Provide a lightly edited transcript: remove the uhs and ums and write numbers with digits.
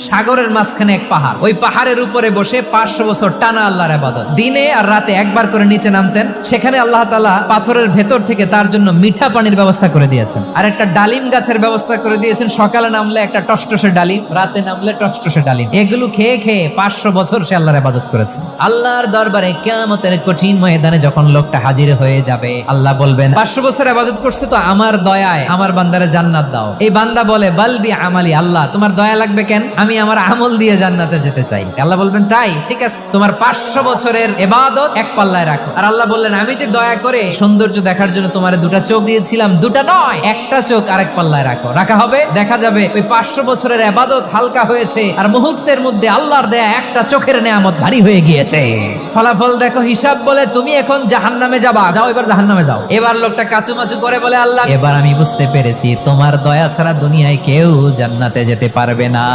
সাগরের মাঝখানে এক পাহাড়, ওই পাহাড়ের উপরে বসে 500 বছর টানা আল্লাহর ইবাদত। দিনে আর রাতে একবার করে নিচে নামতেন। সেখানে আল্লাহ তাআলা পাথরের ভেতর থেকে তার জন্য মিঠা পানির ব্যবস্থা করে দিয়েছেন, আর একটা ডালিম গাছের ব্যবস্থা করে দিয়েছেন। সকালে নামলে একটা টসটসে ডালিম, রাতে নামলে টসটসে ডালিম। এগুলো খেয়ে খেয়ে 500 বছর সে আল্লাহর ইবাদত করেছে। আল্লাহর দরবারে কিয়ামতের কঠিন ময়দানে যখন লোকটা হাজির হয়ে যাবে, আল্লাহ বলবেন 500 বছর ইবাদত করছে তো আমার দয়ায় আমার বান্দারে জান্নাত দাও। এই বান্দা বলে বালবি আমালি, আল্লাহ তোমার দয়া লাগবে কেন, আমি আমার আমল দিয়ে জান্নাতে যেতে চাই। আল্লাহ বলবেন তাই, ঠিক আছে, তোমার 500 বছরের ইবাদত এক পাল্লায় রাখো। আর আল্লাহ বললেন আমি যে দয়া করে সৌন্দর্য দেখার জন্য তোমার দুটা চোখ দিয়েছিলাম, দুটা নয় একটা চোখ আরেক পাল্লায় রাখো। রাখা হবে, দেখা যাবে ওই 500 বছরের ইবাদত হালকা হয়েছে, আর মুহূর্তের মধ্যে আল্লাহর দেয়া একটা চোখের নেয়ামত ভারী হয়ে গিয়েছে। ফলাফল দেখো, হিসাব বলে তুমি এখন জাহান্নামে যাবা, যাও এবার জাহান্নামে যাও। এবার লোকটা কাচুমাচু করে বলে আল্লাহ এবার আমি বুঝতে পেরেছি তোমার দয়া ছাড়া দুনিয়ায় কেউ জান্নাতে যেতে পারবে না।